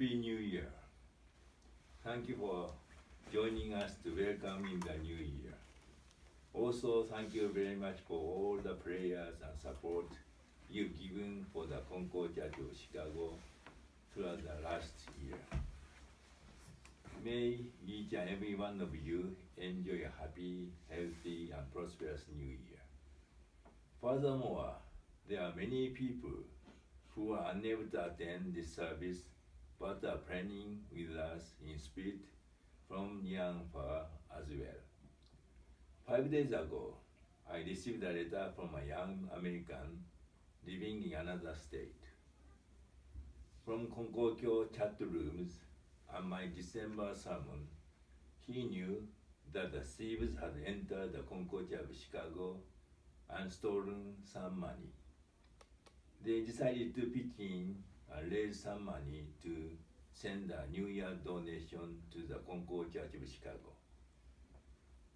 Happy New Year. Thank you for joining us to welcome in the new year. Also, thank you very much for all the prayers and support you've given for the Konko Church of Chicago throughout the last year. May each and every one of you enjoy a happy, healthy, and prosperous new year. Furthermore, there are many people who are unable to attend this service but are planning with us in spirit from near and far as well. 5 days ago, I received a letter from a young American living in another state. From Konko chat rooms and my December sermon, he knew that the thieves had entered the Konko Church of Chicago and stolen some money. They decided to pitch in and raise some money to send a New Year donation to the Konko Church of Chicago.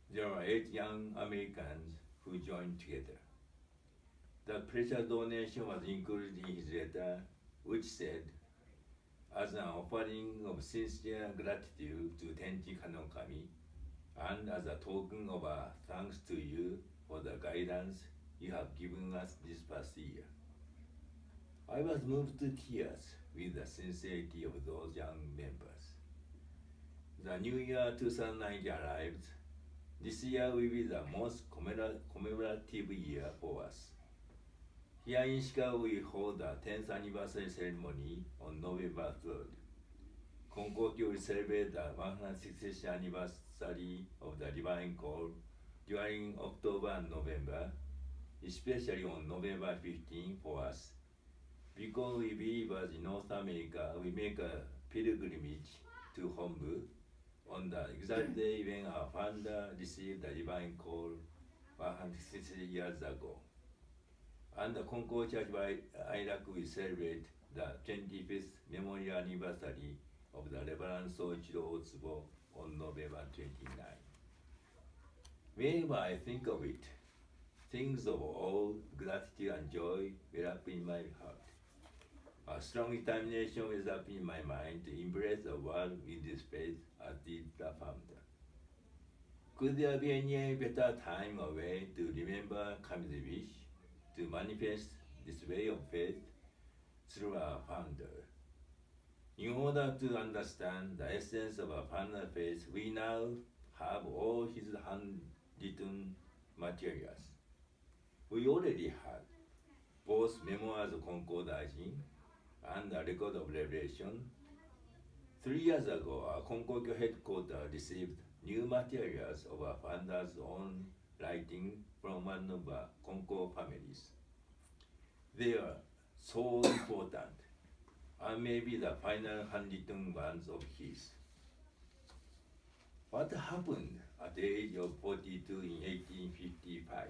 There were 8 young Americans who joined together. The precious donation was included in his letter, which said, as an offering of sincere gratitude to Tenchi Kanokami, and as a token of our thanks to you for the guidance you have given us this past year. I was moved to tears with the sincerity of those young members. The new year 2019 arrived. This year will be the most commemorative year for us. Here in Chicago, we hold the 10th anniversary ceremony on November 3rd. Konko will celebrate the 160th anniversary of the Divine Call during October and November, especially on November 15 for us. Because we believers in North America, we make a pilgrimage to Hombu on the exact day when our founder received the Divine Call 160 years ago. And the Konko Church of Iraq will celebrate the 25th memorial anniversary of the Reverend Soichiro Otsubo on November 29. Whenever I think of it, things of awe, gratitude, and joy well up in my heart. A strong determination is up in my mind to embrace the world with this faith as did the founder. Could there be any better time or way to remember Kami's wish to manifest this way of faith through our founder? In order to understand the essence of our founder faith, we now have all his handwritten materials. We already had both memoirs of Konko Daijin and a record of revelation. 3 years ago, our Konko headquarters received new materials of our founder's own writing from one of our Konko families. They are so important, and maybe the final handwritten ones of his. What happened at the age of 42 in 1855?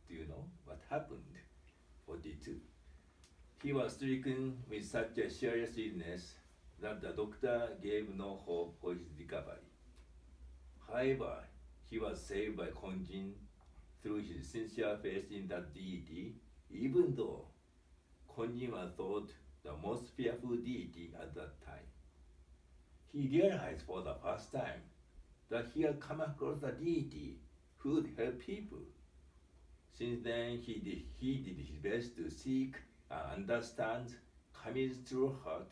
Do you know what happened? 42. He was stricken with such a serious illness that the doctor gave no hope for his recovery. However, he was saved by Konjin through his sincere faith in that deity, even though Konjin was thought the most fearful deity at that time. He realized for the first time that he had come across a deity who would help people. Since then, he did his best to seek and understand Kami's true heart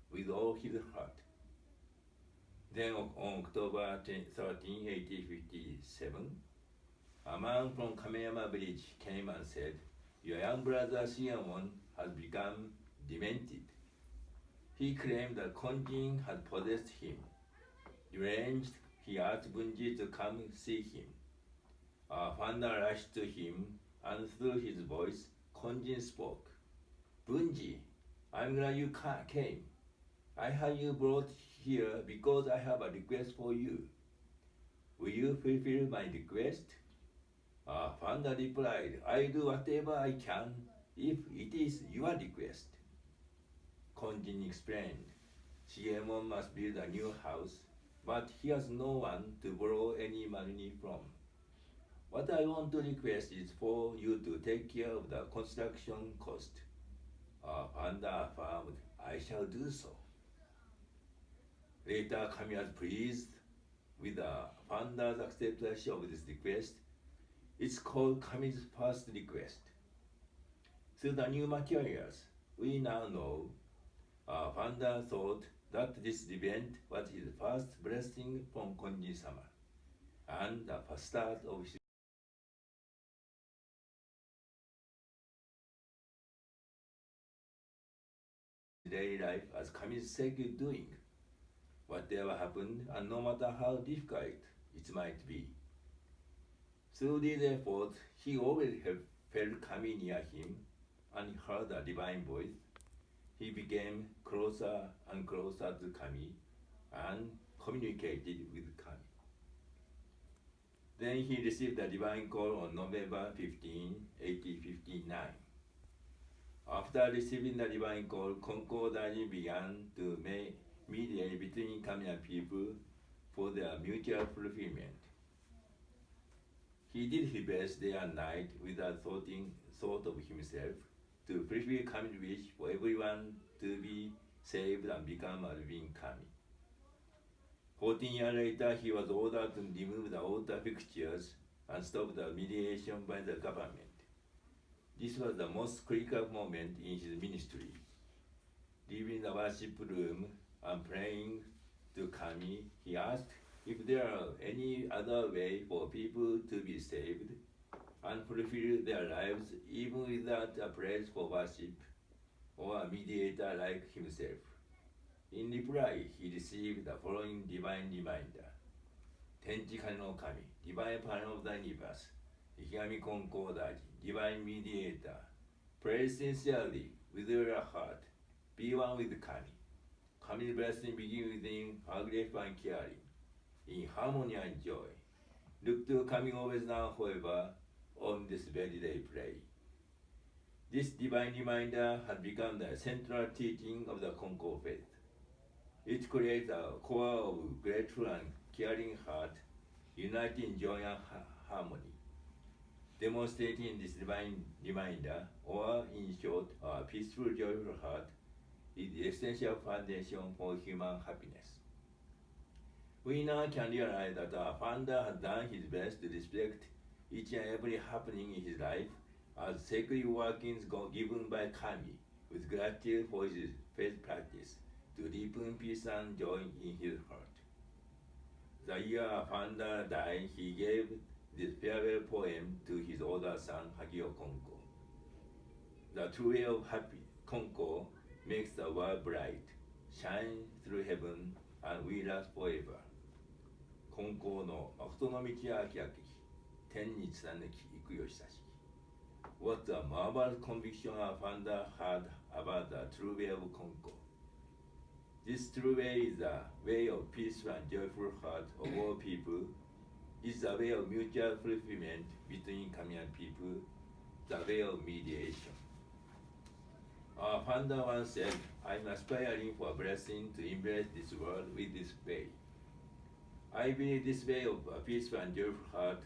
with all his heart. Then on October 13, 1857, a man from Kameyama village came and said, "Your young brother Shiamon has become demented." He claimed that Konjin had possessed him. Deranged, he asked Bunji to come see him. Our founder rushed to him, and through his voice, Konjin spoke. "Bunji, I'm glad you came. I had you brought here because I have a request for you. Will you fulfill my request?" Our founder replied, "I'll do whatever I can if it is your request." Konjin explained, "Shiemon must build a new house, but he has no one to borrow any money from. What I want to request is for you to take care of the construction cost." Our founder affirmed, "I shall do so." Later, Kami was pleased with the founder's acceptance of this request. It's called Kami's first request. Through the new materials, we now know our founder thought that this event was his first blessing from Konji-sama and the first start of his daily life as Kami's sacred doing. Whatever happened, and no matter how difficult it might be. Through these efforts, he always felt Kami near him and heard a divine voice. He became closer and closer to Kami and communicated with Kami. Then he received a divine call on November 15, 1859. After receiving the divine call, Konko Daiji began to mediate between Kami and people for their mutual fulfillment. He did his best day and night without thought of himself to fulfill Kami's wish for everyone to be saved and become a living Kami. 14 years later, he was ordered to remove the altar fixtures and stop the mediation by the government. This was the most critical moment in his ministry. Leaving the worship room and praying to Kami, he asked if there are any other way for people to be saved and fulfill their lives even without a place for worship or a mediator like himself. In reply, he received the following divine reminder. Tenjikari no Kami, divine partner of the universe, Ikigami Konko Daiji, divine mediator, pray sincerely with your heart, be one with Kami. Kami's blessing begin within, her grief and caring, in harmony and joy. Look to Kami always now, however, on this very day pray. This divine reminder has become the central teaching of the Konko faith. It creates a core of grateful and caring heart, uniting joy and harmony. Demonstrating this divine reminder, or in short, a peaceful, joyful heart, is the essential foundation for human happiness. We now can realize that our founder has done his best to respect each and every happening in his life as sacred workings given by Kami, with gratitude for his faith practice to deepen peace and joy in his heart. The year our founder died, he gave this farewell poem to his older son, Hagio Konko. The true way of happy Konko makes the world bright, shine through heaven, and we last forever. Konko no makoto no michi ya akiaki, ten ni tsunanuki iku yo hisashi. What a marvelous conviction our founder had about the true way of Konko. This true way is the way of peace and joyful heart of all people. It's the way of mutual fulfillment between Kami and people, the way of mediation. Our founder once said, I'm aspiring for a blessing to embrace this world with this way. I believe this way of a peaceful and joyful heart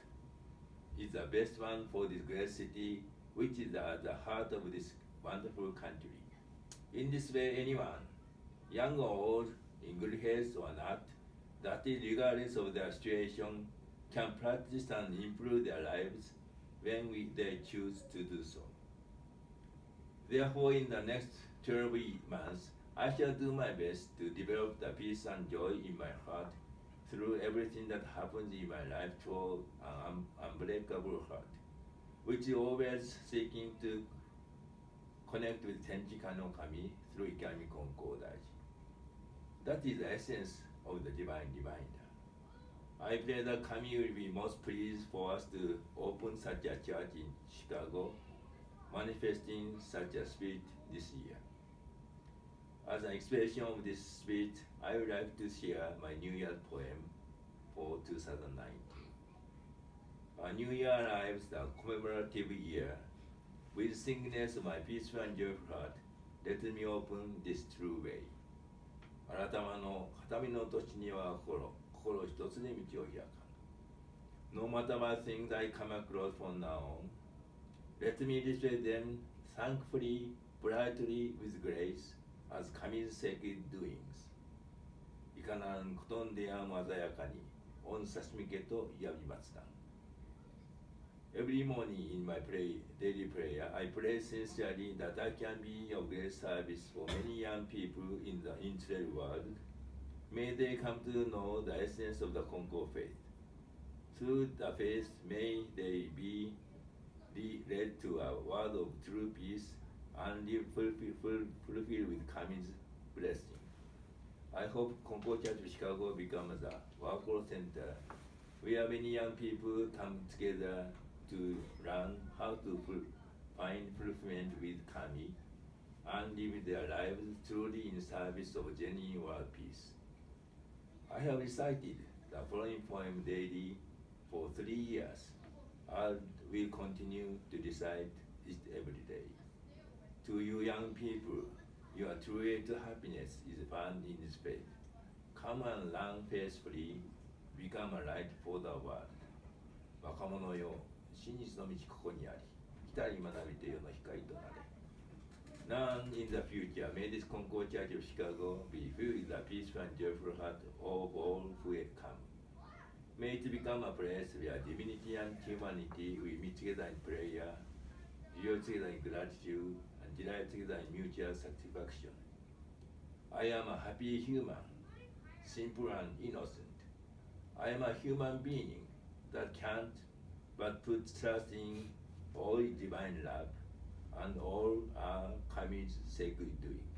is the best one for this great city, which is at the heart of this wonderful country. In this way, anyone, young or old, in good health or not, that is regardless of their situation, can practice and improve their lives when they choose to do so. Therefore, in the next 12 months, I shall do my best to develop the peace and joy in my heart through everything that happens in my life through an unbreakable heart, which is always seeking to connect with Tenjikari no Kami through Ikigami Konko Daiji. That is the essence of the divine reminder. I pray that Kami will be most pleased for us to open such a church in Chicago, manifesting such a spirit this year. As an expression of this spirit, I would like to share my New Year poem for 2019. A New Year arrives, the commemorative year. With singleness of my peaceful and joyful heart, let me open this true way. 改まの片身の年には心一つで道を開かぬ。No matter what things I come across from now on, let me display them thankfully, brightly, with grace, as Kami's sacred doings. かなることんでやも鮮やかに、御差しみけとやびますだ。Every morning in my daily prayer, I pray sincerely that I can be of great service for many young people in the entire world. May they come to know the essence of the Konko faith. Through the faith, may they be led to a world of true peace and live fulfilled with Kami's blessing. I hope Konko Church of Chicago becomes a workforce center where many young people come together to learn how to find fulfillment with Kami and live their lives truly in service of genuine world peace. I have recited the following poem daily for 3 years and will continue to recite it every day. To you young people, your true happiness is found in this faith. Come and learn faithfully, become a light for the world. 若者よ、真実の道ここにあり、来たり学びて世の光となれ。Now in the future, may this Konko Church of Chicago be filled with the peaceful and joyful heart of all who come. May it become a place where divinity and humanity will meet together in prayer, joy together in gratitude, and delight together in mutual satisfaction. I am a happy human, simple and innocent. I am a human being that can't but put trust in all divine love and all are Kami's sacred doing.